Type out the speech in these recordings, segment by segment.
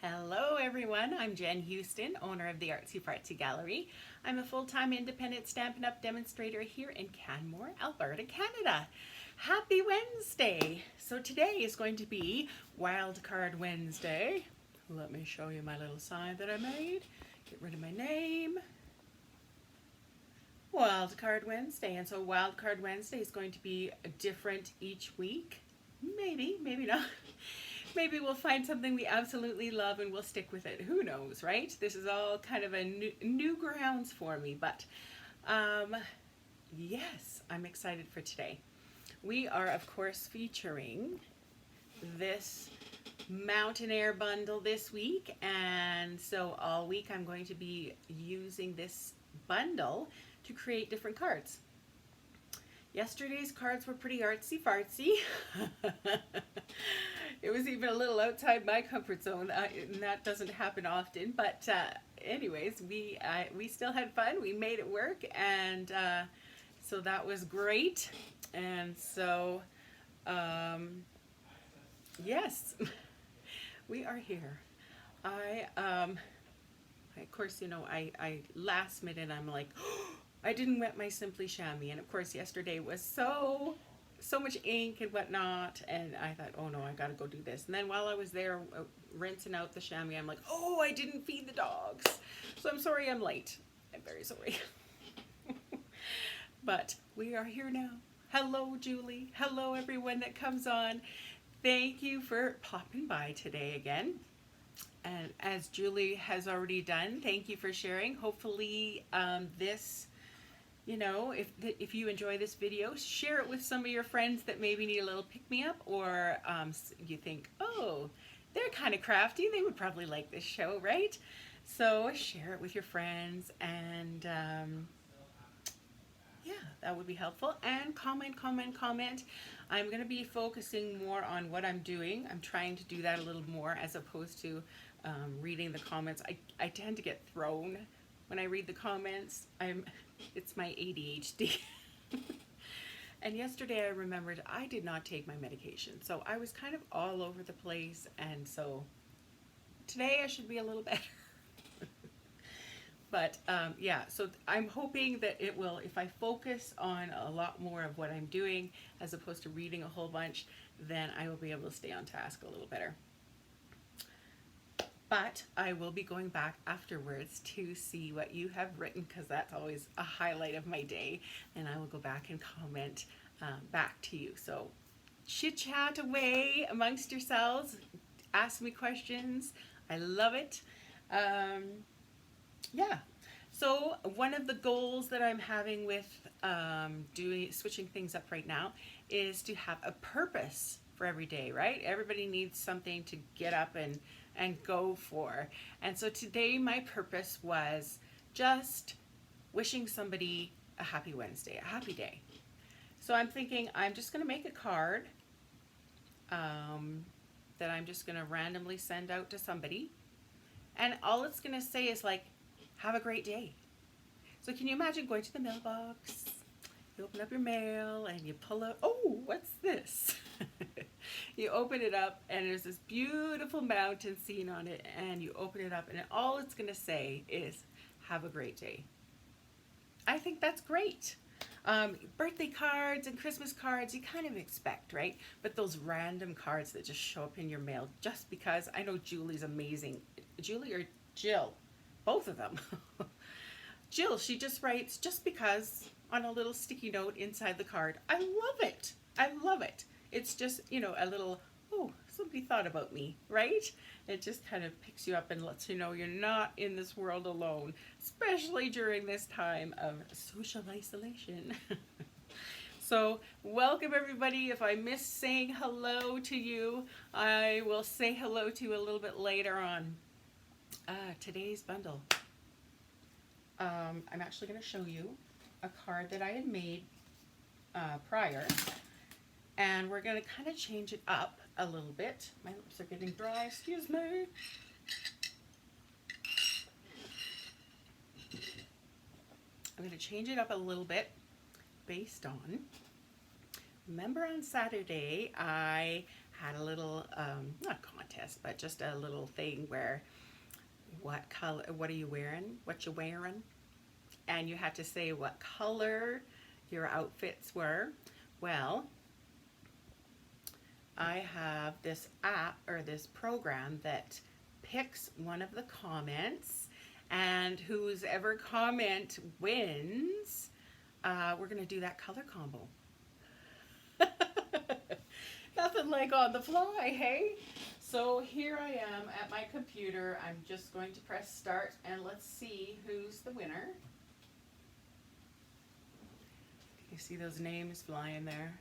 Hello everyone, I'm Jen Houston, owner of the Artsy Fartsy Gallery. I'm a full-time independent Stampin' Up! Demonstrator here in Canmore, Alberta, Canada. Happy Wednesday! So today is going to be Wildcard Wednesday. Let me show you my little sign that I made. Get rid of my name. Wildcard Wednesday. And so Wildcard Wednesday is going to be different each week. Maybe, maybe not. Maybe we'll find something we absolutely love and we'll stick with it. Who knows, right? This is all kind of a new grounds for me, but yes, I'm excited for today. We are, of course, featuring this Mountain Air bundle this week, and so all week I'm going to be using this bundle to create different cards. Yesterday's cards were pretty artsy fartsy. It was even a little outside my comfort zone, and that doesn't happen often. But anyways, we still had fun. We made it work, and so that was great. And so, yes, we are here. Of course, I last minute I'm like, oh, I didn't wet my Simply Chamois, and of course yesterday was so much ink and whatnot, and I thought, oh no, I gotta go do this. And then while I was there rinsing out the chamois, I'm like, oh, I didn't feed the dogs. So I'm sorry I'm late. I'm very sorry. But we are here now. Hello, Julie. Hello, everyone that comes on. Thank you for popping by today again. And as Julie has already done, thank you for sharing. Hopefully this, if you enjoy this video, share it with some of your friends that maybe need a little pick-me-up, or you think, oh, they're kind of crafty. They would probably like this show, right? So share it with your friends, and yeah, that would be helpful. And comment. I'm going to be focusing more on what I'm doing. I'm trying to do that a little more as opposed to reading the comments. I tend to get thrown when I read the comments. It's my ADHD. And yesterday I remembered I did not take my medication, so I was kind of all over the place, and so today I should be a little better. But yeah, so I'm hoping that it will, if I focus on a lot more of what I'm doing as opposed to reading a whole bunch, then I will be able to stay on task a little better. But I will be going back afterwards to see what you have written, because that's always a highlight of my day, and I will go back and comment back to you. So chit chat away amongst yourselves, ask me questions. I love it. Yeah. So one of the goals that I'm having with switching things up right now is to have a purpose for every day, right? Everybody needs something to get up and go for. And so today my purpose was just wishing somebody a happy Wednesday, a happy day. So I'm thinking I'm just going to make a card that I'm just going to randomly send out to somebody. And all it's going to say is like, have a great day. So can you imagine going to the mailbox? You open up your mail and you pull out, oh, what's this? You open it up and there's this beautiful mountain scene on it, and you open it up and all it's going to say is, have a great day. I think that's great. Birthday cards and Christmas cards, you kind of expect, right? But those random cards that just show up in your mail just because, I know Julie's amazing. Julie or Jill? Both of them. Jill, she just writes just because on a little sticky note inside the card. I love it. I love it. It's just, a little, oh, somebody thought about me, right? It just kind of picks you up and lets you know you're not in this world alone, especially during this time of social isolation. So welcome everybody. If I miss saying hello to you, I will say hello to you a little bit later on. Today's bundle. I'm actually going to show you a card that I had made prior, and we're going to kind of change it up a little bit. My lips are getting dry, excuse me. I'm going to change it up a little bit based on, remember on Saturday I had a little, not contest, but just a little thing where what color, what are you wearing? What you wearing? And you had to say what color your outfits were. Well, I have this app or this program that picks one of the comments, and whose ever comment wins, we're going to do that color combo. Nothing like on the fly, hey? So here I am at my computer. I'm just going to press start and let's see who's the winner. You see those names flying there?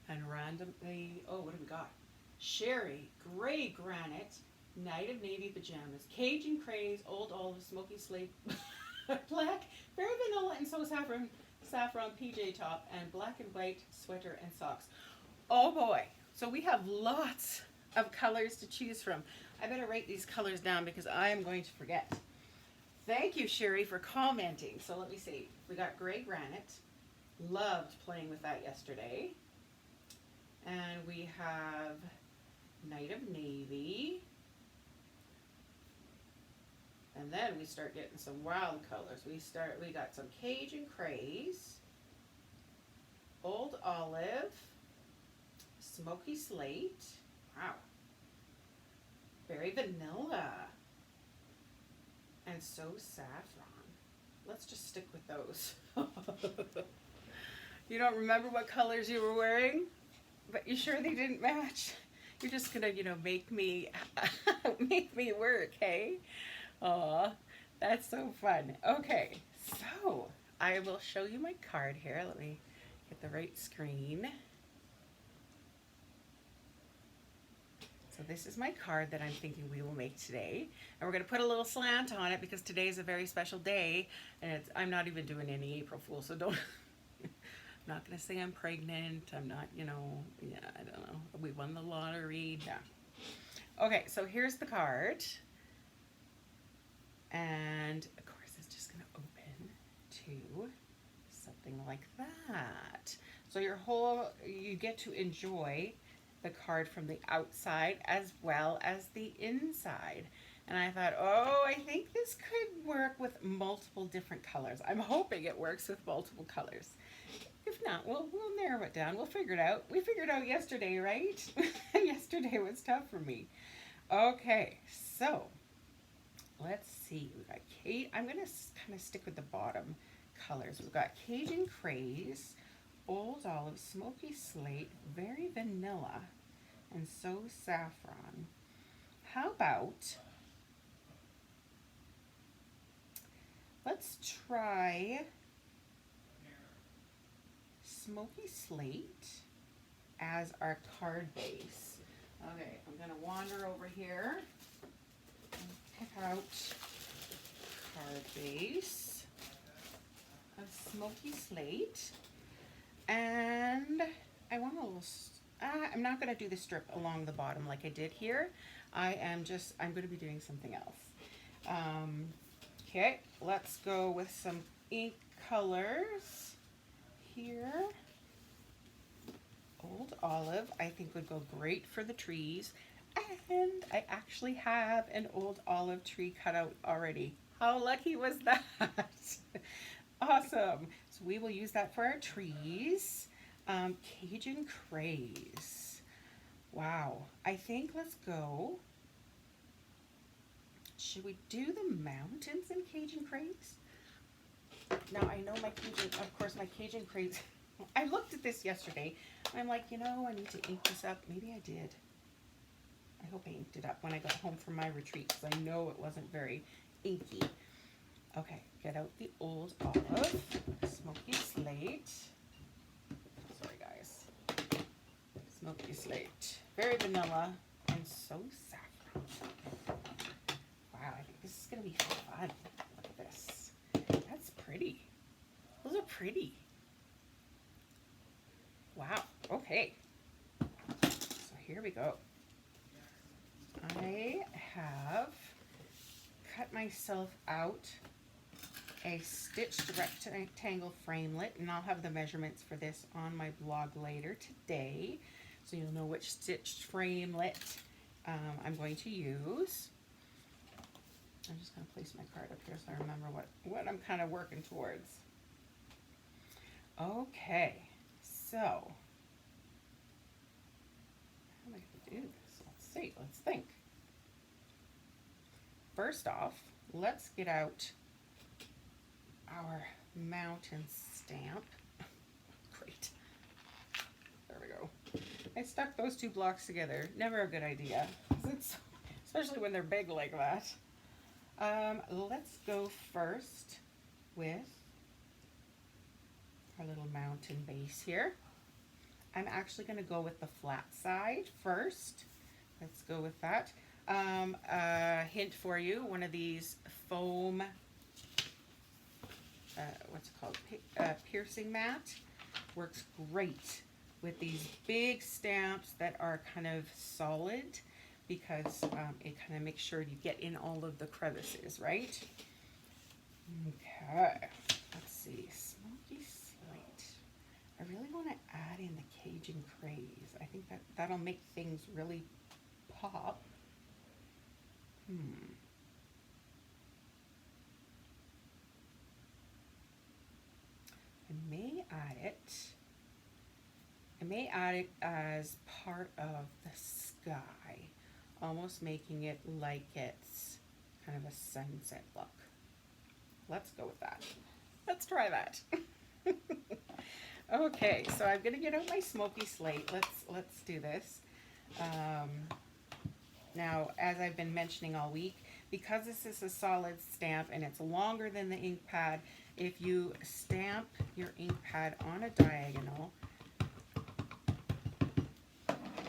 And randomly, oh, what do we got? Sherry, Gray Granite, Night of Navy Pajamas, Cajun Craze, Old Olive, Smoky Slate, Black, Very Vanilla, and So Saffron PJ Top, and Black and White Sweater and Socks. Oh boy, so we have lots of colors to choose from. I better write these colors down because I am going to forget. Thank you, Sherry, for commenting. So let me see. We got Gray Granite. Loved playing with that yesterday. And we have Night of Navy. And then we start getting some wild colors. We got some Cajun Craze, Old Olive, Smoky Slate. Wow. Very Vanilla. And So Saffron. Let's just stick with those. You don't remember what colors you were wearing? But you sure they didn't match? You're just gonna, make me make me work, hey? Aw, that's so fun. Okay, so I will show you my card here. Let me get the right screen. So this is my card that I'm thinking we will make today. And we're gonna put a little slant on it because today's a very special day. And I'm not even doing any April Fool, so don't, I'm not going to say I'm pregnant. I'm not, yeah, I don't know. We won the lottery. Yeah. Okay, so here's the card. And of course, it's just going to open to something like that. So you get to enjoy the card from the outside as well as the inside. And I thought, oh, I think this could work with multiple different colors. I'm hoping it works with multiple colors. If not, we'll narrow it down. We'll figure it out. We figured out yesterday, right? Yesterday was tough for me. Okay, so let's see. We got Kate. I'm going to kind of stick with the bottom colors. We've got Cajun Craze, Old Olive, Smoky Slate, Very Vanilla, and So Saffron. How about, let's try Smoky Slate as our card base. Okay, I'm going to wander over here and pick out card base of Smoky Slate. And I want a little, I'm not going to do the strip along the bottom like I did here. I'm going to be doing something else. Okay, let's go with some ink colors here. Old Olive, I think would go great for the trees. And I actually have an Old Olive tree cut out already. How lucky was that? Awesome. So we will use that for our trees. Cajun Craze. Wow. I think let's go. Should we do the mountains in Cajun Craze? Now I know my Cajun Craze. I looked at this yesterday. I'm like, I need to ink this up. Maybe I did. I hope I inked it up when I got home from my retreat because I know it wasn't very inky. Okay, get out the Old Olive, Smoky Slate. Sorry, guys. Smoky Slate, Very Vanilla, and So Saffron. Wow, I think this is going to be fun. Look at this. That's pretty. Those are pretty. Wow, okay. So here we go. I have cut myself out a stitched rectangle framelit, and I'll have the measurements for this on my blog later today. so you'll know which stitched framelit I'm going to use. I'm just going to place my card up here so I remember what I'm kind of working towards. Okay, so how am I going to do this? Let's see, let's think. First off, let's get out our mountain stamp. Great. There we go. I stuck those two blocks together. Never a good idea, especially when they're big like that. Let's go first with our little mountain base here. I'm actually going to go with the flat side first. Let's go with that. A hint for you, one of these foam, what's it called, piercing mat, works great with these big stamps that are kind of solid, because it kind of makes sure you get in all of the crevices, right? Okay, let's see, smoky slate. I really want to add in the Cajun craze. I think that'll make things really pop. I may add it as part of the sky, almost making it like it's kind of a sunset look. Let's go with that. Let's try that. Okay, so I'm gonna get out my smoky slate. Let's do this. Now, as I've been mentioning all week, because this is a solid stamp and it's longer than the ink pad, if you stamp your ink pad on a diagonal,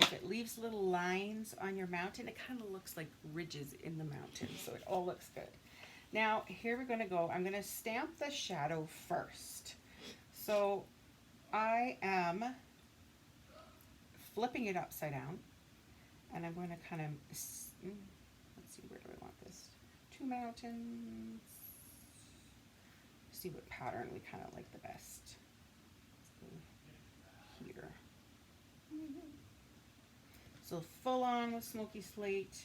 if it leaves little lines on your mountain, it kind of looks like ridges in the mountain, so it all looks good. Now, here we're going to go. I'm going to stamp the shadow first. So I am flipping it upside down, and I'm going to kind of, let's see, where do I want this? Two mountains. See what pattern we kind of like the best. Let's go here. So full on with smoky slate.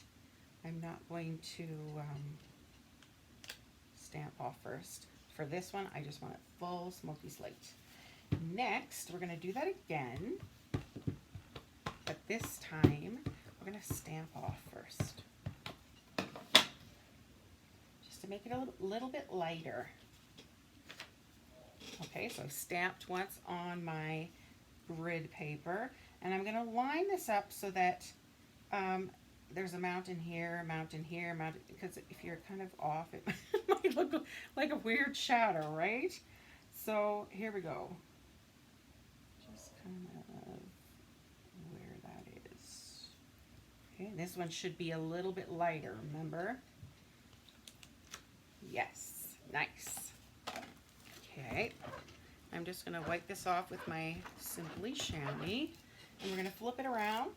I'm not going to stamp off first. For this one, I just want it full smoky slate. Next, we're going to do that again, but this time we're going to stamp off first, just to make it a little bit lighter. Okay, so I've stamped once on my grid paper, and I'm going to line this up so that there's a mountain here, a mountain here, a mountain, because if you're kind of off, it might look like a weird shadow, right? So here we go. Just kind of where that is. Okay, this one should be a little bit lighter, remember? Yes, nice. Okay, I'm just going to wipe this off with my Simply Chamois, and we're going to flip it around.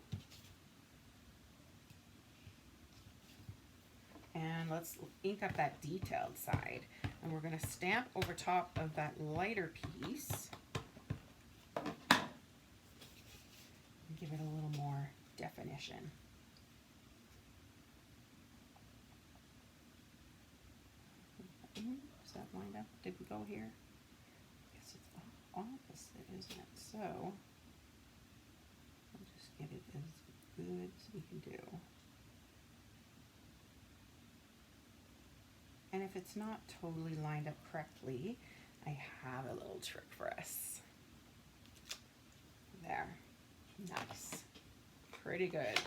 And let's ink up that detailed side. And we're going to stamp over top of that lighter piece and give it a little more definition. Is that lined up? Did we go here? It's opposite, isn't it? So we'll just get it as good as we can do. And if it's not totally lined up correctly, I have a little trick for us. There. Nice. Pretty good.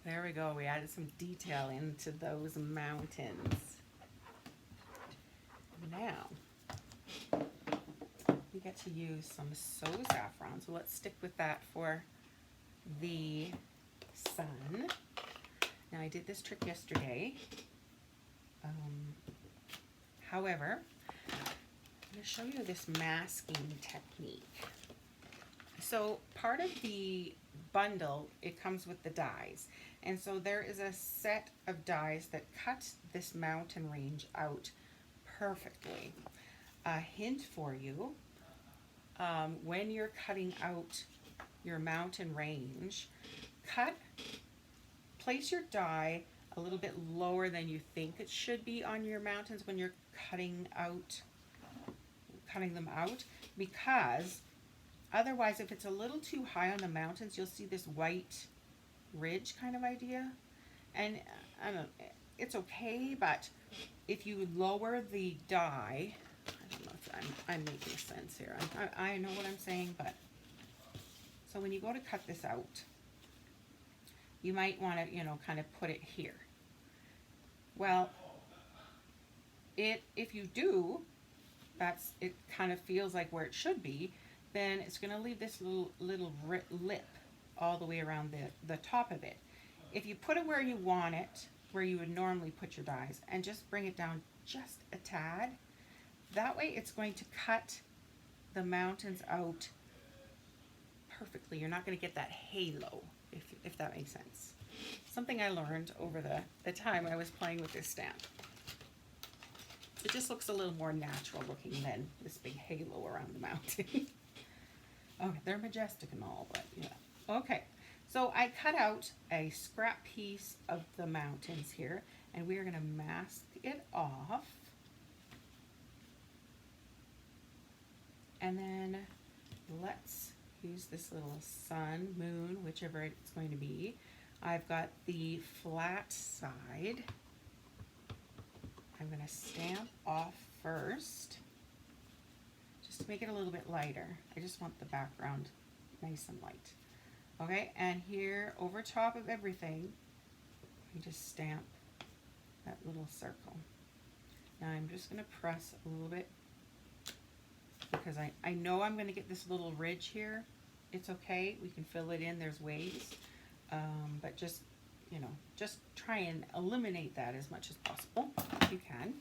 There we go. We added some detail into those mountains. Now, we get to use some So Saffron. So let's stick with that for the sun. Now, I did this trick yesterday. However, I'm going to show you this masking technique. So part of the bundle, it comes with the dies. And so there is a set of dies that cut this mountain range out perfectly. A hint for you, when you're cutting out your mountain range, place your die a little bit lower than you think it should be on your mountains when you're cutting them out, because otherwise, if it's a little too high on the mountains, you'll see this white ridge kind of idea. And I don't know, it's okay, but if you lower the die, I don't know if I'm making sense here. I know what I'm saying, but so when you go to cut this out, you might want to, kind of put it here. Well, if you do, it kind of feels like where it should be, then it's going to leave this little lip all the way around the top of it. If you put it where you want it, where you would normally put your dies, and just bring it down just a tad, that way it's going to cut the mountains out perfectly. You're not going to get that halo, if that makes sense. Something I learned over the time I was playing with this stamp. It just looks a little more natural looking than this big halo around the mountain. Okay, they're majestic and all, but yeah. Okay, so I cut out a scrap piece of the mountains here, and we are going to mask it off. And then let's use this little sun, moon, whichever it's going to be. I've got the flat side. I'm going to stamp off first, just to make it a little bit lighter. I just want the background nice and light. Okay, and here over top of everything, you just stamp that little circle. Now I'm just going to press a little bit, because I know I'm going to get this little ridge here. It's okay, we can fill it in, there's ways, but just try and eliminate that as much as possible if you can.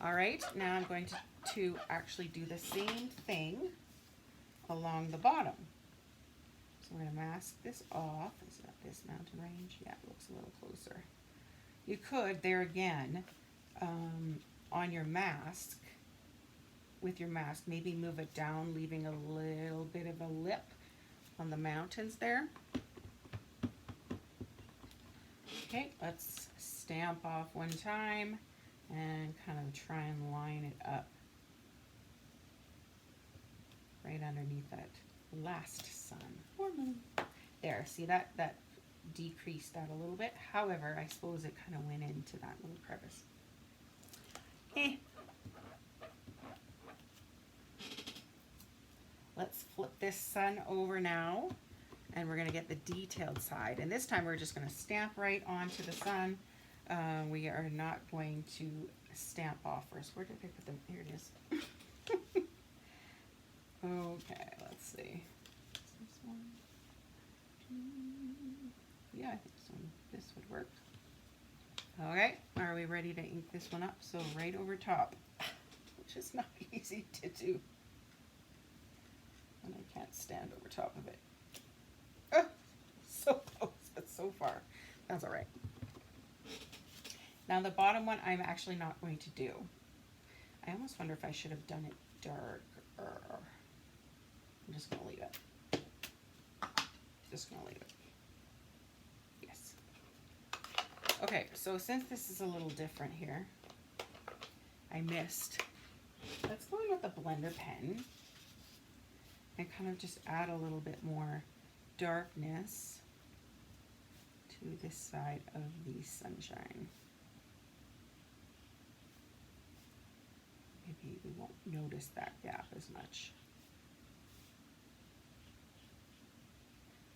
All right, now I'm going to actually do the same thing along the bottom. So we're going to mask this off. Is that this mountain range? Yeah, it looks a little closer. You could, there again, on your mask, with your mask, maybe move it down, leaving a little bit of a lip on the mountains there. Okay, let's stamp off one time and kind of try and line it up right underneath that last sun or moon. There, see that decreased that a little bit. However, I suppose it kind of went into that little crevice. Let's flip this sun over now, and we're going to get the detailed side. And this time we're just going to stamp right onto the sun. We are not going to stamp off first. Where did I put them? Here it is. Okay, let's see. Is this one? Yeah, I think this would work. Okay, are we ready to ink this one up? So right over top, which is not easy to do. And I can't stand over top of it. Oh, so close, but so far. That's all right. Now the bottom one I'm actually not going to do. I almost wonder if I should have done it darker. I'm just going to leave it. Just going to leave it. Yes. Okay, so since this is a little different here, I missed. Let's go in with a blender pen and kind of just add a little bit more darkness to this side of the sunshine. Maybe we won't notice that gap as much.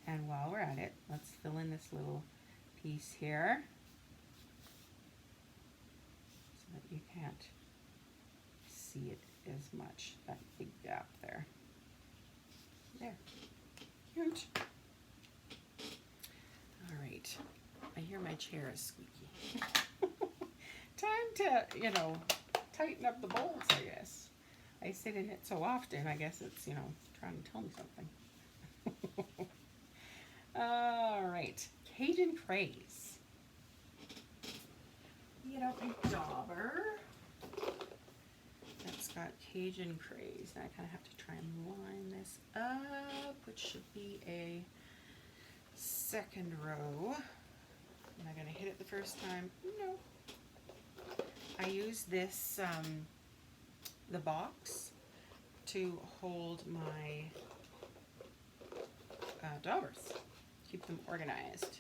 And while we're at it, let's fill in this little piece here so that you can't see it as much, that big gap there. There. Huge. All right. I hear my chair is squeaky. Time to, tighten up the bolts, I guess. I sit in it so often, I guess it's, trying to tell me something. All right. Cajun Craze. Get out my dauber. That's got Cajun Craze. Now I kind of have to try and line this up, which should be a second row. Am I going to hit it the first time? No. I use this, the box to hold my daubers, keep them organized.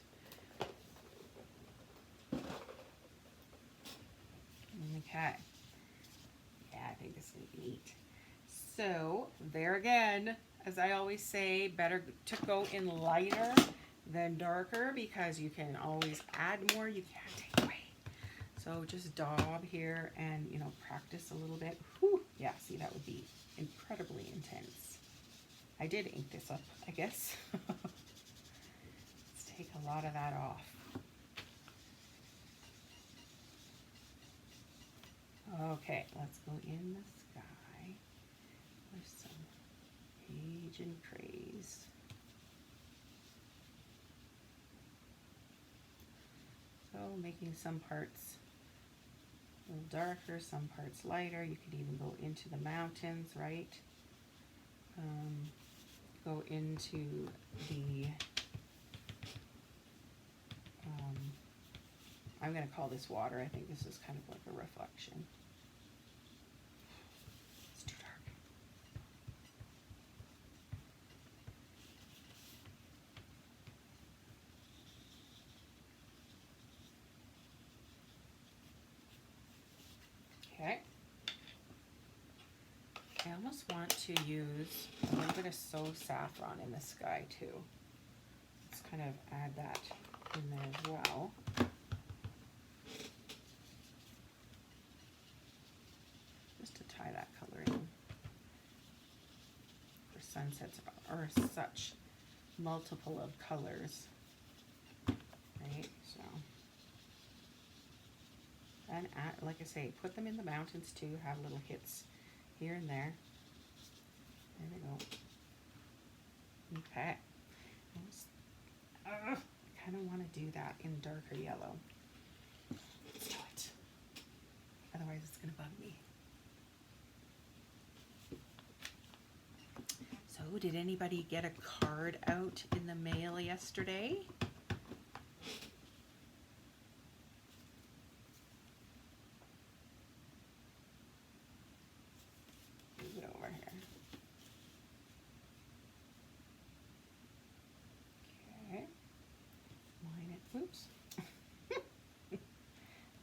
Okay. Yeah, I think this is going to be neat. So, there again, as I always say, better to go in lighter than darker because you can always add more, you can't take away. So just daub here and, you know, practice a little bit. Whew. Yeah, see, that would be incredibly intense. I did ink this up, I guess. Let's take a lot of that off. Okay, let's go in the sky with some Cajun Craze. So making some parts a little darker, some parts lighter. You could even go into the mountains, right? Go into the, I'm going to call this water. I think this is kind of like a reflection. It's too dark. Okay. I almost want to use a little bit of So Saffron in the sky too. Let's kind of add that in there as well. Just to tie that color in. For sunsets are such multiple of colors. Right? So, and add, like I say, put them in the mountains too, have little hits here and there. There we go. Okay. I kind of want to do that in darker yellow. Let's do it. Otherwise it's going to bug me. So did anybody get a card out in the mail yesterday? Oops.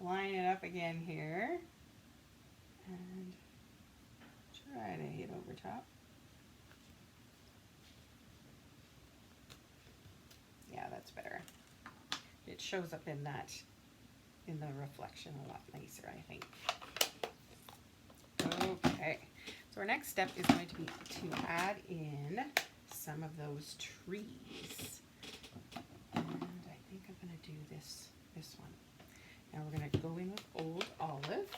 Line it up again here and try to hit over top. Yeah, that's better. It shows up in that, in the reflection a lot nicer, I think. Okay, so our next step is going to be to add in some of those trees. I'm going to do this one. Now we're going to go in with Old Olive.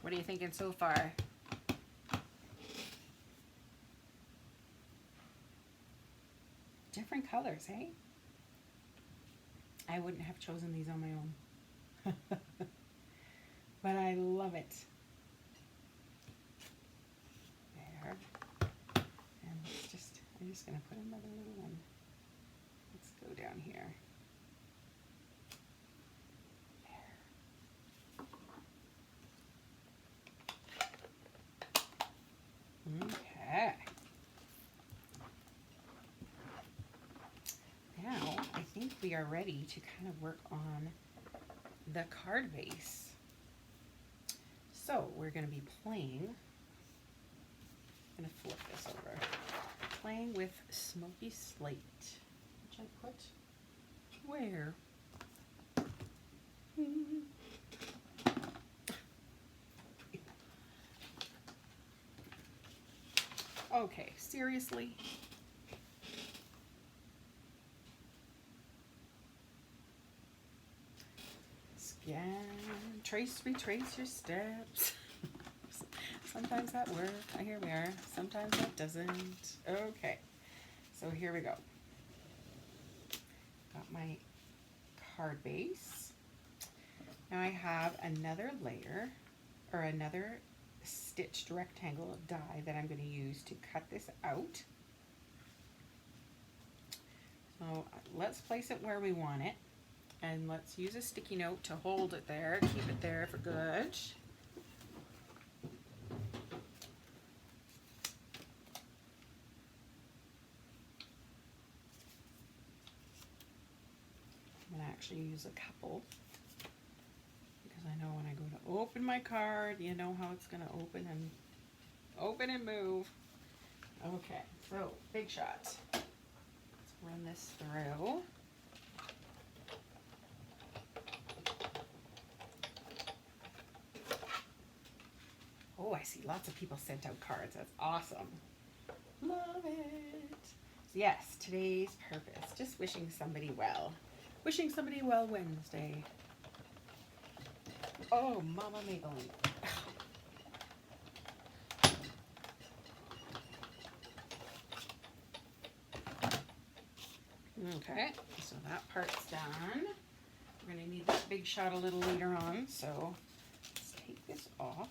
What are you thinking so far? Different colors, hey? I wouldn't have chosen these on my own. But I love it. There. I'm just going to put another little one. Let's go down here. There. Okay. Now, I think we are ready to kind of work on the card base. So, we're going to be playing, I'm going to flip this over. Playing with Smoky Slate, which I put where? Okay, seriously? Scan, trace, retrace your steps. Sometimes that works. Here we are. Sometimes that doesn't. Okay, so here we go. Got my card base. Now I have another layer, or another stitched rectangle of die that I'm going to use to cut this out. So let's place it where we want it, and let's use a sticky note to hold it there, keep it there for good. I'm going to actually use a couple, because I know when I go to open my card, you know how it's going to open and move. Okay, so big shot. Let's run this through. Oh, I see lots of people sent out cards. That's awesome. Love it. So yes, today's purpose, just wishing somebody well. Wishing somebody well Wednesday. Oh, Mama Maybelline. Okay, so that part's done. We're going to need that big shot a little later on, so let's take this off.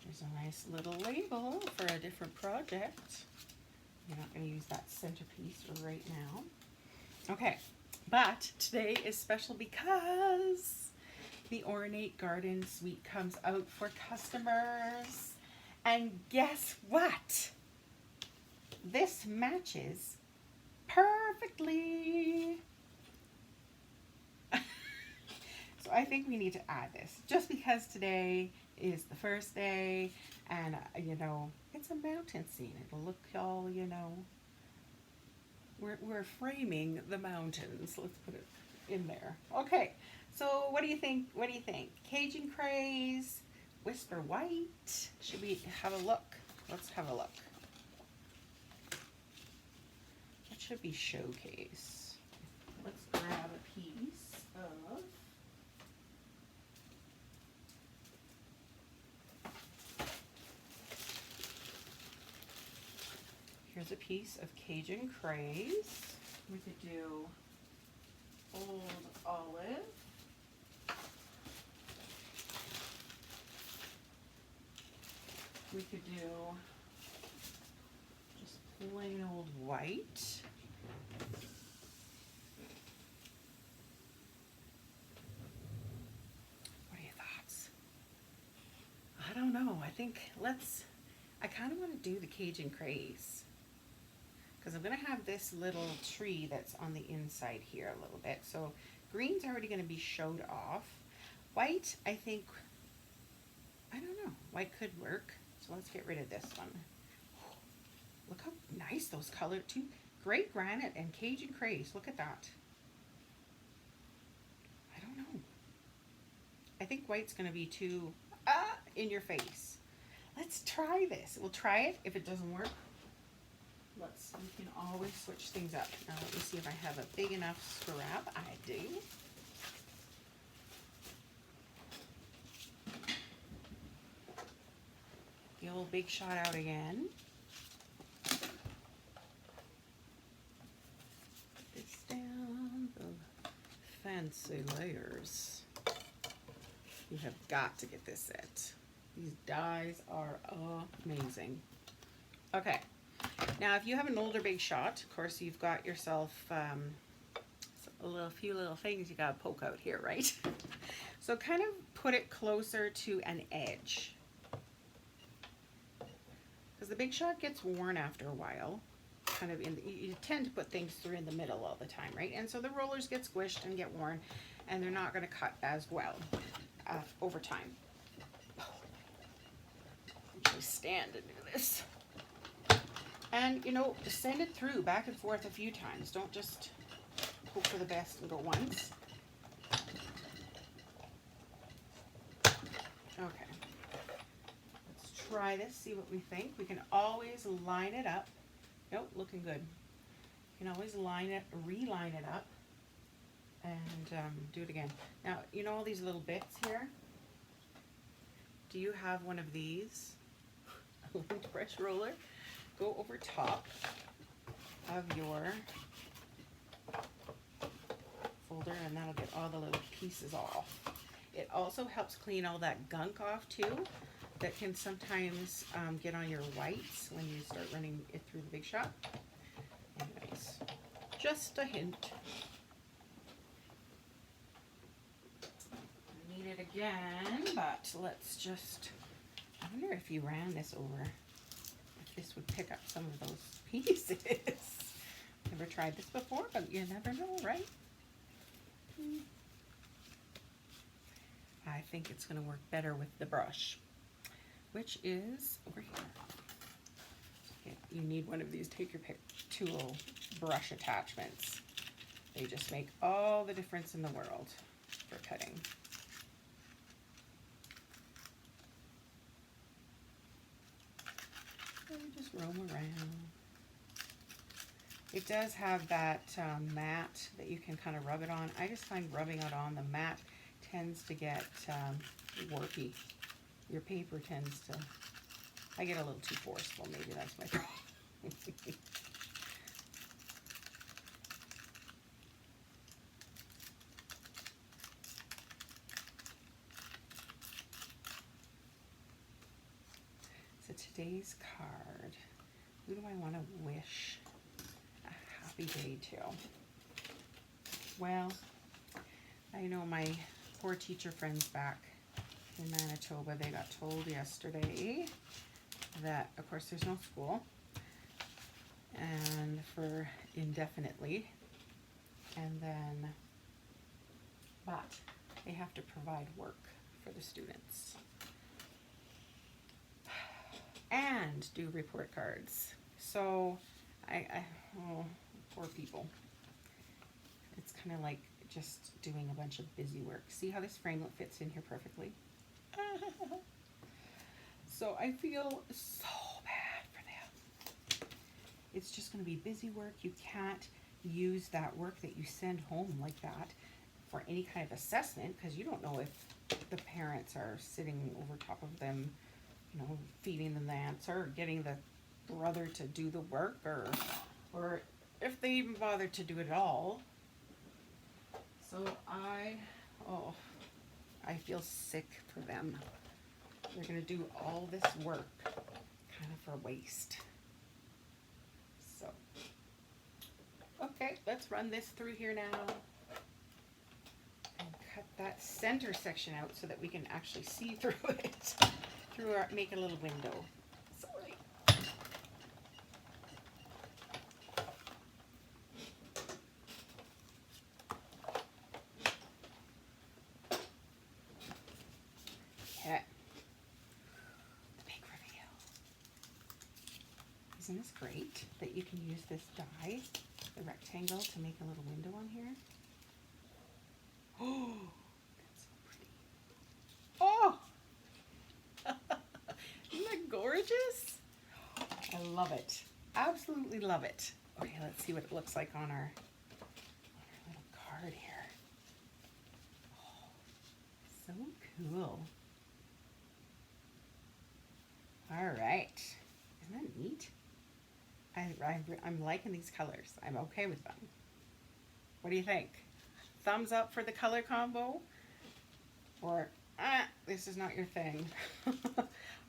There's a nice little label for a different project. You're not going to use that centerpiece right now. Okay, but today is special because the Ornate Garden Suite comes out for customers. And guess what? This matches perfectly. So I think we need to add this just because today is the first day, and you know, it's a mountain scene. It'll look all, you know, we're framing the mountains. Let's put it in there. Okay, so what do you think? What do you think? Cajun Craze, Whisper White. Should we have a look? Let's have a look. That should be Showcase. Let's grab a piece of here's a piece of Cajun Craze. We could do Old Olive. We could do just plain old white. What are your thoughts? I don't know. I think I kind of want to do the Cajun Craze, because I'm going to have this little tree that's on the inside here a little bit. So green's already going to be showed off. White, I think, I don't know. White could work. So let's get rid of this one. Look how nice those colored too. Gray Granite and Cajun Craze. Look at that. I don't know. I think white's going to be too in your face. Let's try this. We'll try it. If it doesn't work, we can always switch things up. Now let me see if I have a big enough scrap. I do. The old big shot out again. This down the fancy layers. You have got to get this set. These dies are amazing. Okay. Now, if you have an older big shot, of course, you've got yourself a few little things you got to poke out here, right? So kind of put it closer to an edge, because the big shot gets worn after a while. Kind of you tend to put things through in the middle all the time, right? And so the rollers get squished and get worn, and they're not going to cut as well over time. Actually stand and do this. And, you know, send it through back and forth a few times. Don't just hope for the best and go once. Okay. Let's try this, see what we think. We can always line it up. Nope, looking good. You can always reline it up, and do it again. Now, you know all these little bits here? Do you have one of these? A lint brush roller? Go over top of your folder, and that'll get all the little pieces off. It also helps clean all that gunk off too that can sometimes get on your whites when you start running it through the Big Shot. Anyways, just a hint. I need it again, but let's just, I wonder if you ran this over, if this would pick up some of those pieces. Never tried this before, but you never know, right? I think it's going to work better with the brush, which is over here. You need one of these take your pick tool brush attachments. They just make all the difference in the world for cutting. So you just roam around. It does have that mat that you can kind of rub it on. I just find rubbing it on the mat tends to get warpy. Your paper tends to, I get a little too forceful, maybe that's my problem. So today's card, who do I want to wish a happy day to? Well, I know my poor teacher friends back in Manitoba, they got told yesterday that, of course, there's no school, and for indefinitely, and then, but they have to provide work for the students and do report cards. So oh, poor people. It's kind of like just doing a bunch of busy work. See how this framelit fits in here perfectly? So I feel so bad for them. It's just going to be busy work. You can't use that work that you send home like that for any kind of assessment, because you don't know if the parents are sitting over top of them, you know, feeding them the answer, or getting the brother to do the work, or if they even bother to do it at all. So I feel sick for them. They're going to do all this work kind of for waste. So, okay, let's run this through here now and cut that center section out so that we can actually see through it, make a little window. Sorry. Okay. The big reveal. Isn't this great that you can use this die, the rectangle, to make a little window on here? Oh, that's so pretty. Oh! Isn't that gorgeous? I love it. Absolutely love it. Okay, let's see what it looks like on our little card here. Oh, so cool. All right. Isn't that neat? I'm liking these colors. I'm okay with them. What do you think? Thumbs up for the color combo? Or, this is not your thing.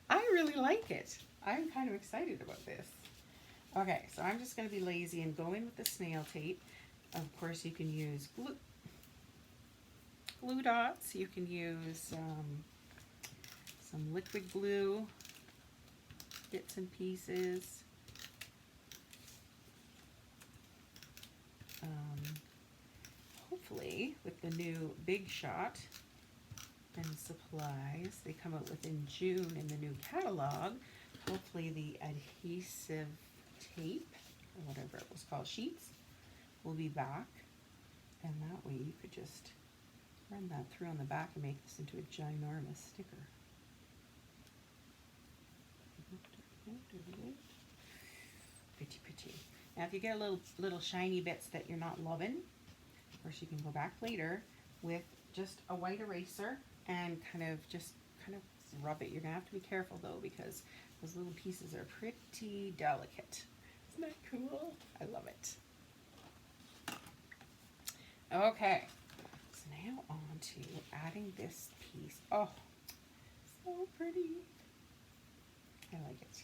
I really like it. I'm kind of excited about this. Okay, so I'm just going to be lazy and go in with the snail tape. Of course, you can use glue dots. You can use some liquid glue, bits and pieces. Hopefully, with the new Big Shot and supplies they come out with in June in the new catalog, hopefully the adhesive tape, or whatever it was called, sheets, will be back. And that way you could just run that through on the back and make this into a ginormous sticker. Pretty. Now if you get little shiny bits that you're not loving, of course you can go back later with just a white eraser and kind of rub it. You're gonna have to be careful though, because those little pieces are pretty delicate. Isn't that cool? I love it. Okay, so now on to adding this piece. Oh, so pretty. I like it.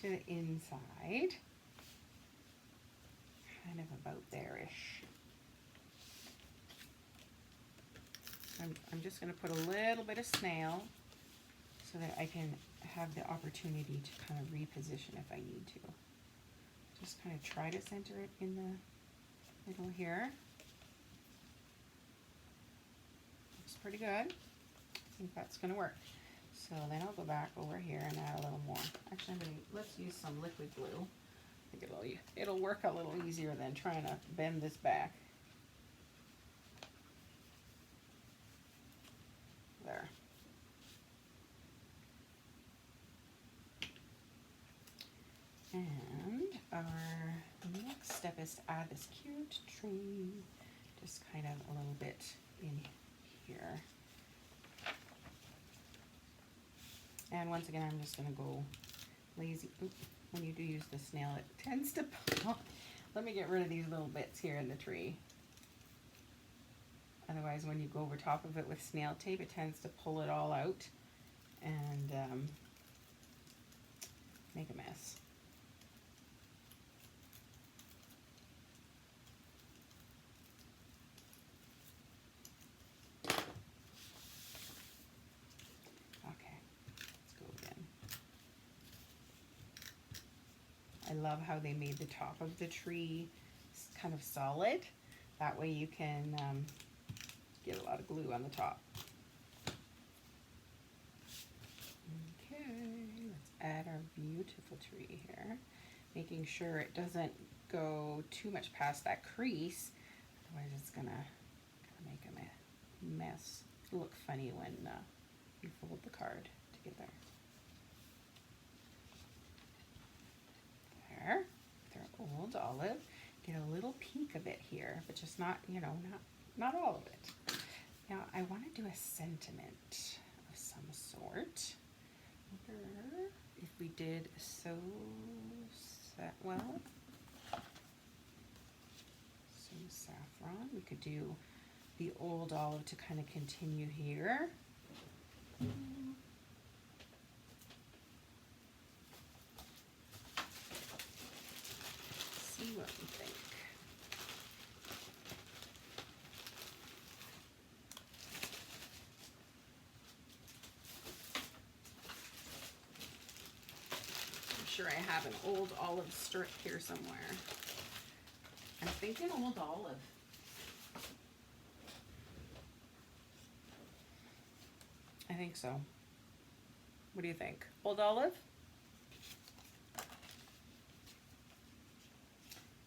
To the inside, kind of about there-ish. I'm just going to put a little bit of snail so that I can have the opportunity to kind of reposition if I need to. Just kind of try to center it in the middle here. Looks pretty good. I think that's going to work. So then I'll go back over here and add a little more. Actually, let's use some liquid glue. I think it'll work a little easier than trying to bend this back. There. And our next step is to add this cute tree, just kind of a little bit in here. And once again, I'm just going to go lazy. Oops, when you do use the snail, it tends to pop. Let me get rid of these little bits here in the tree. Otherwise, when you go over top of it with snail tape, it tends to pull it all out and make a mess. Okay, let's go again. I love how they made the top of the tree kind of solid. That way you can get a lot of glue on the top. Okay, let's add our beautiful tree here. Making sure it doesn't go too much past that crease. Otherwise it's gonna make a mess. It'll look funny when you fold the card together. There, with our old olive. Get a little peek of it here, but just not, you know, not all of it. Now I want to do a sentiment of some sort. I wonder if we did well, some saffron. We could do the old olive to kind of continue here. See what we think. I'm sure I have an old olive strip here somewhere. I'm thinking old olive. I think so. What do you think? Old olive?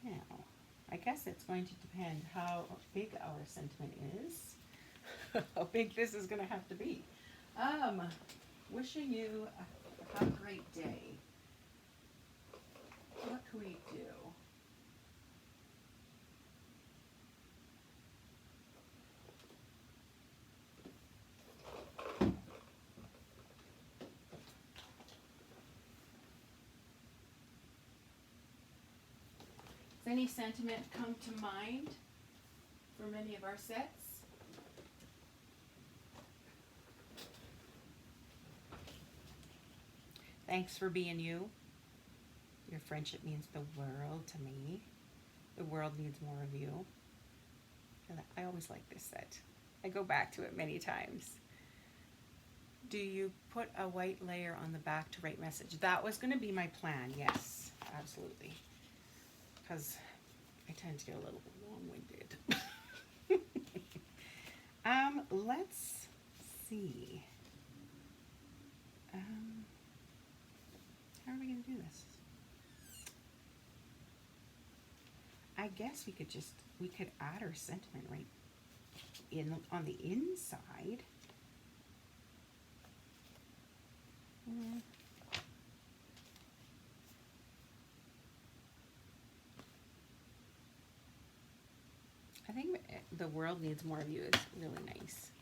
Now, I guess it's going to depend how big our sentiment is. How big this is going to have to be. Wishing you a great day. What can we do? Does any sentiment come to mind for many of our sets? Thanks for being you. Your friendship means the world to me. The world needs more of you. And I always like this set. I go back to it many times. Do you put a white layer on the back to write message? That was going to be my plan, yes, absolutely. Because I tend to get a little long-winded. Let's see. How are we going to do this? I guess we could add our sentiment right on the inside. I think the world needs more of you is really nice.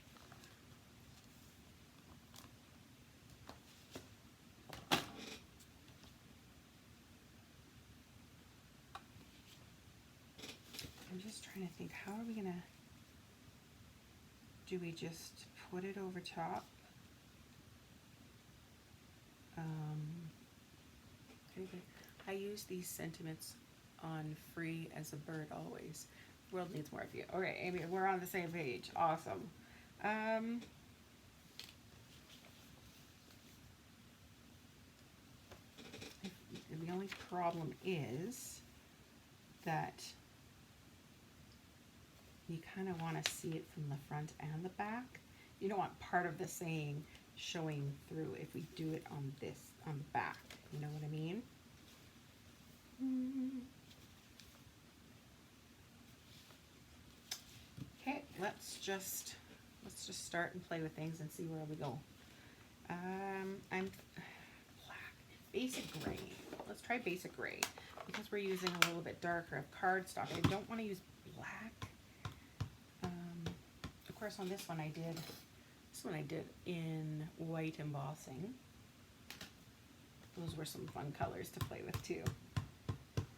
I'm just trying trying to think, how are we gonna, do we just put it over top? I use these sentiments on free as a bird always. World needs more of you. Okay, Amy, we're on the same page. Awesome. The only problem is that you kind of want to see it from the front and the back. You don't want part of the saying showing through if we do it on this, on the back. You know what I mean? Okay, let's just start and play with things and see where we go. I'm black, basic gray. Let's try basic gray because we're using a little bit darker of cardstock. I don't want to use black. Of course, on this one I did in white embossing. Those were some fun colors to play with too. Let's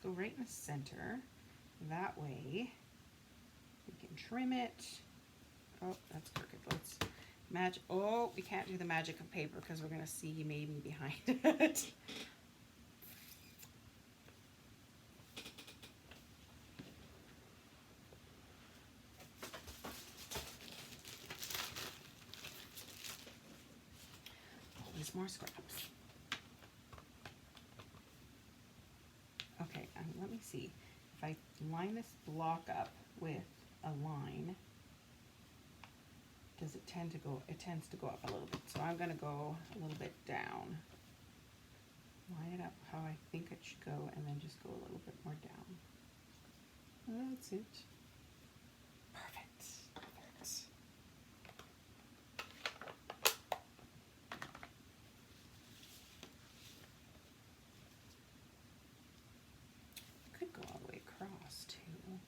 go right in the center. That way we can trim it. Oh, that's crooked. Let's magic. Oh, we can't do the magic of paper because we're going to see maybe behind it. Always more scraps. Okay, let me see. If I line this block up with a line, does it tend to go, it tends to go up a little bit. So I'm going to go a little bit down. Line it up how I think it should go and then just go a little bit more down. That's it. Perfect. Perfect. Could go all the way across too.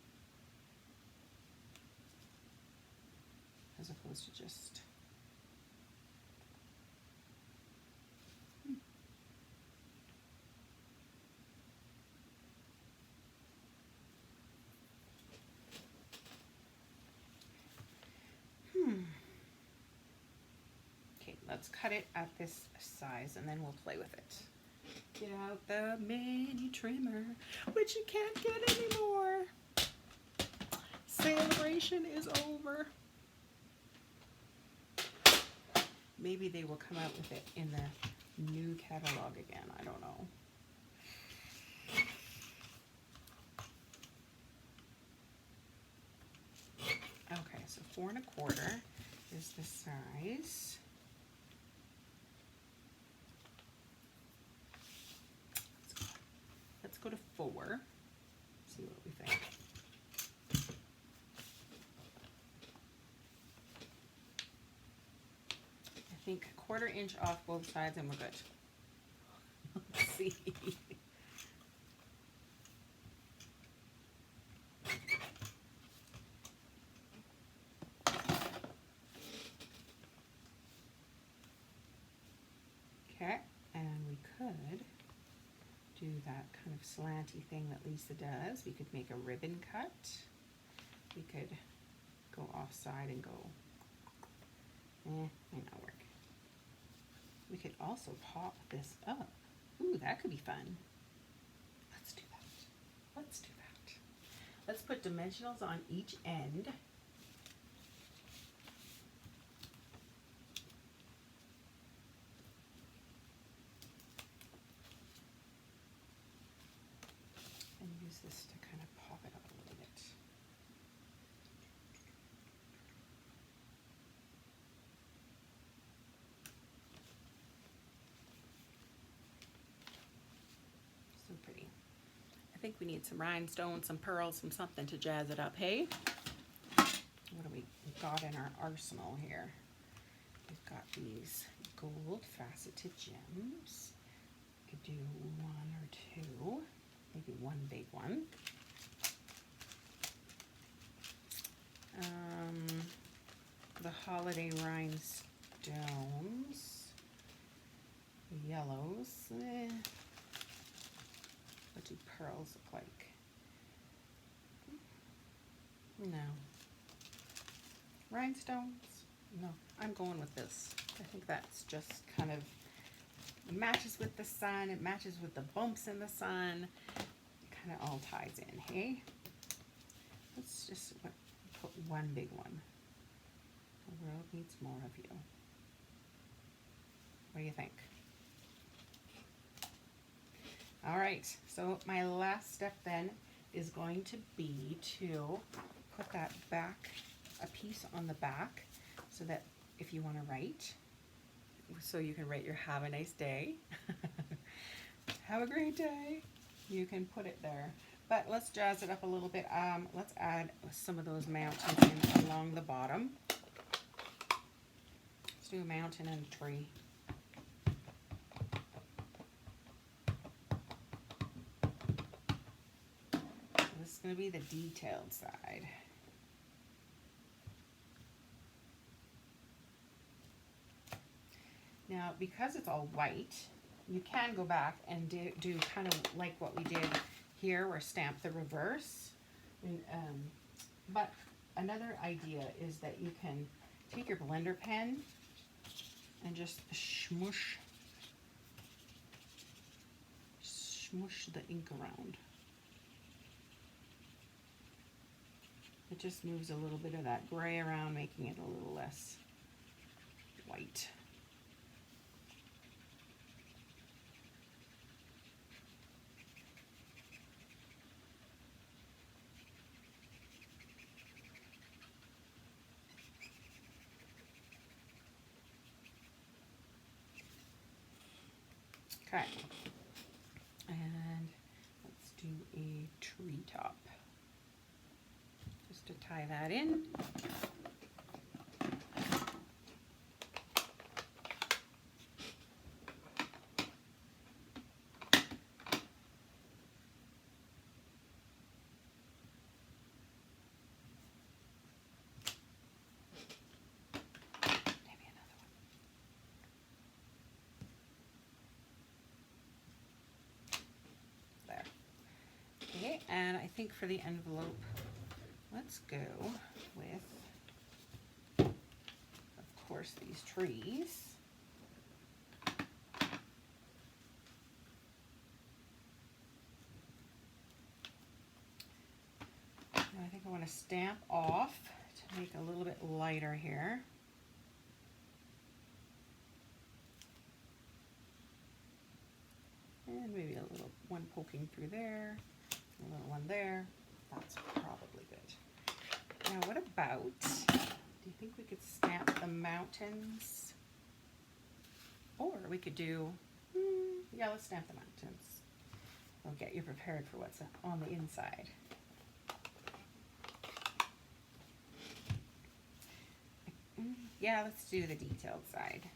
As opposed to just Okay, let's cut it at this size and then we'll play with it. Get out the mini trimmer, which you can't get anymore. Celebration is over. Maybe they will come out with it in the new catalog again. I don't know. Okay, so 4 1/4 is the size. Let's go to 4. See what we think. I think 1/4 inch off both sides and we're good. Let's see. Okay, and we could do that kind of slanty thing that Lisa does. We could make a ribbon cut. We could go offside and go, might not work. We could also pop this up. Ooh, that could be fun. Let's do that. Let's do that. Let's put dimensionals on each end. And use this to kind of pop it up a little bit. So pretty. I think we need some rhinestones, some pearls, some something to jazz it up, hey? What do we got in our arsenal here? We've got these gold faceted gems. We could do 1 or 2, maybe one big one. The holiday rhinestones, yellows. What do pearls look like? No. Rhinestones? No. I'm going with this. I think that's just kind of matches with the sun. It matches with the bumps in the sun. Kind of all ties in, hey? Let's just put one big one. The world needs more of you. What do you think? All right, so my last step then is going to be to put that back, a piece on the back, so that if you want to write, so you can write your have a nice day, have a great day, you can put it there. But let's jazz it up a little bit. Let's add some of those mountains in along the bottom. Let's do a mountain and a tree. This is going to be the detailed side. Now, because it's all white, you can go back and do kind of like what we did here, or stamp the reverse. But another idea is that you can take your blender pen and just smoosh the ink around. It just moves a little bit of that gray around, making it a little less white. Okay, and let's do a treetop, just to tie that in. Okay, and I think for the envelope, let's go with, of course, these trees. Now I think I want to stamp off to make it a little bit lighter here. And maybe a little one poking through there. A little one there. That's probably good. Now what about, do you think we could stamp the mountains? Or we could do, yeah, let's stamp the mountains. We'll get you prepared for what's on the inside. Yeah, let's do the detailed side.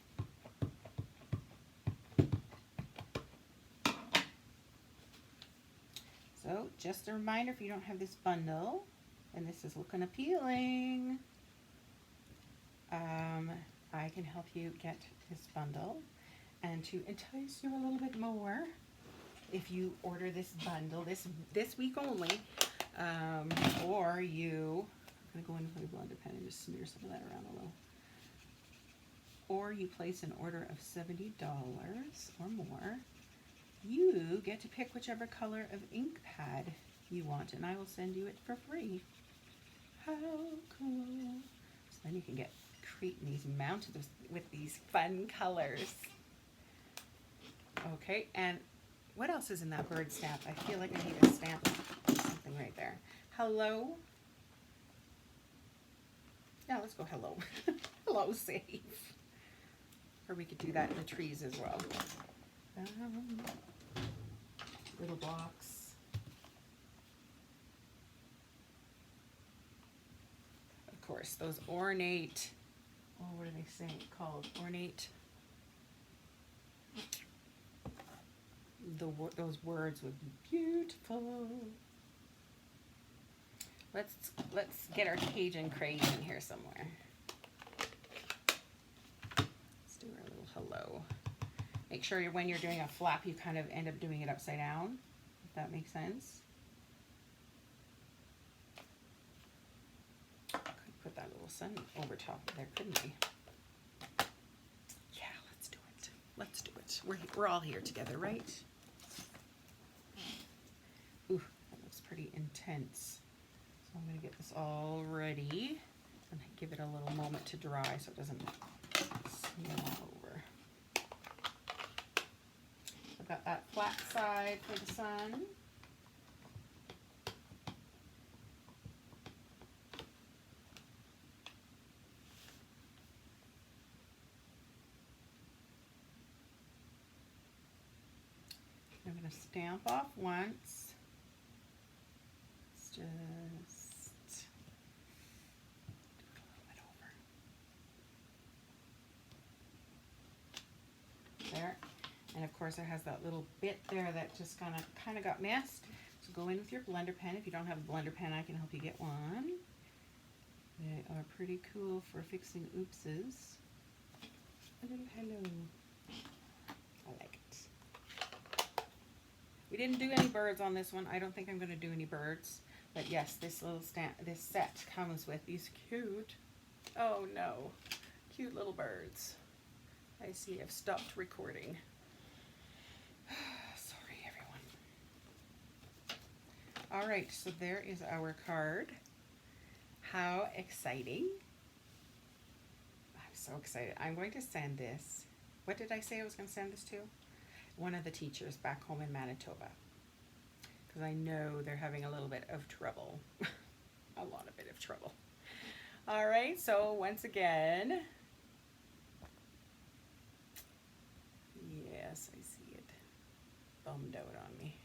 So just a reminder, if you don't have this bundle, and this is looking appealing, I can help you get this bundle. And to entice you a little bit more, if you order this bundle this week only, or you, I'm gonna go in with my blender pen and just smear some of that around a little. Or you place an order of $70 or more, you get to pick whichever color of ink pad you want, and I will send you it for free. How cool. So then you can get creating these mountains with these fun colors. Okay, and what else is in that bird stamp? I feel like I need to stamp something right there. Hello. Yeah, let's go hello. Hello, safe. Or we could do that in the trees as well. Little blocks. Of course, those ornate, oh, what are they saying called? Ornate. Those words would be beautiful. Let's get our Cajun craze in here somewhere. Let's do our little hello. Make sure when you're doing a flap, you kind of end up doing it upside down. that makes sense. Could put that little sun over top of there, couldn't we? Yeah, let's do it. Let's do it. We're all here together, right? Ooh, that looks pretty intense. So I'm going to get this all ready and give it a little moment to dry so it doesn't smell all over. I've got that flat side for the sun. I'm going to stamp off once. Let's just do it a little bit over. There. And of course it has that little bit there that just kind of got messed. So go in with your blender pen. If you don't have a blender pen, I can help you get one. They are pretty cool for fixing oopses. A little hello. I like it. We didn't do any birds on this one. I don't think I'm going to do any birds. But yes, this set comes with these cute, oh no, cute little birds. I see I've stopped recording. Sorry, everyone. All right, so there is our card. How exciting. I'm so excited. I'm going to send this. What did I say I was going to send this to? One of the teachers back home in Manitoba. Because I know they're having a little bit of trouble. A lot of bit of trouble. All right, so once again, yes, I see it bummed out on me.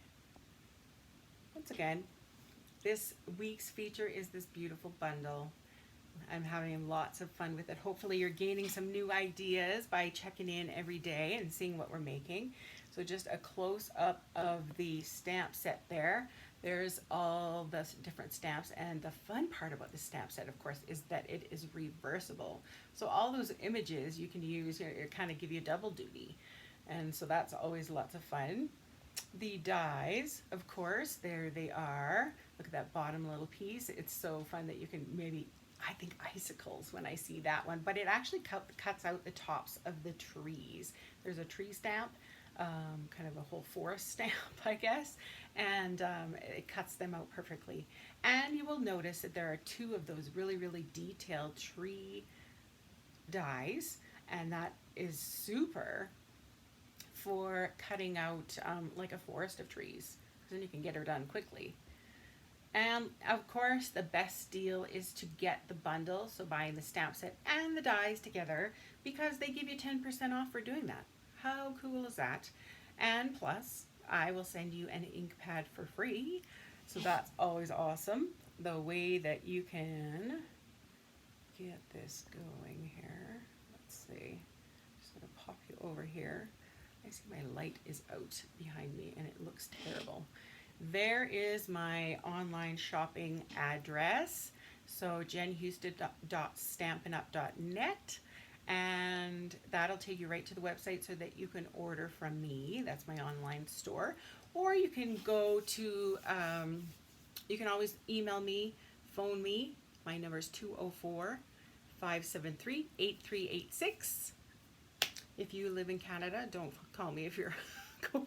Once again, this week's feature is this beautiful bundle. I'm having lots of fun with it. Hopefully you're gaining some new ideas by checking in every day and seeing what we're making. So just a close-up of the stamp set there. There's all the different stamps, and the fun part about the stamp set, of course, is that it is reversible. So all those images you can use, it kind of give you double duty. And so that's always lots of fun. The dies, of course, there they are. Look at that bottom little piece. It's so fun that you can maybe, I think icicles when I see that one, but it actually cuts out the tops of the trees. There's a tree stamp, kind of a whole forest stamp, I guess, and it cuts them out perfectly. And you will notice that there are two of those really, really detailed tree dies, and that is super for cutting out like a forest of trees, because then you can get her done quickly. And of course, the best deal is to get the bundle, so buying the stamp set and the dies together, because they give you 10% off for doing that. How cool is that? And plus, I will send you an ink pad for free, so that's always awesome. The way that you can get this going here, let's see, just gonna pop you over here. I see my light is out behind me and it looks terrible. There is my online shopping address. So jenhouston.stampinup.net, and that'll take you right to the website so that you can order from me. That's my online store. Or you can go to, you can always email me, phone me. My number is 204-573-8386. If you live in Canada, don't call me if you're going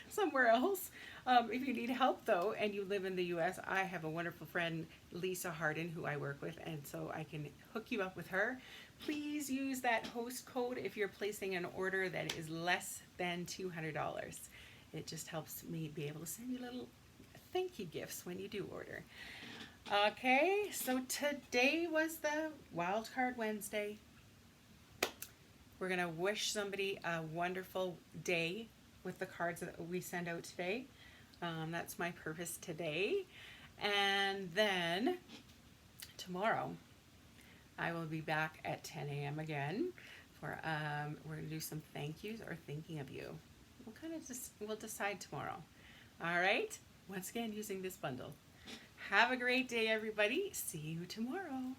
somewhere else. If you need help though, and you live in the US, I have a wonderful friend, Lisa Harden, who I work with, and so I can hook you up with her. Please use that host code if you're placing an order that is less than $200. It just helps me be able to send you little thank you gifts when you do order. Okay, so today was the Wild Card Wednesday. We're gonna wish somebody a wonderful day with the cards that we send out today. That's my purpose today. And then tomorrow I will be back at 10 a.m. again for we're gonna do some thank yous or thinking of you. We'll decide tomorrow. All right, once again using this bundle. Have a great day, everybody. See you tomorrow.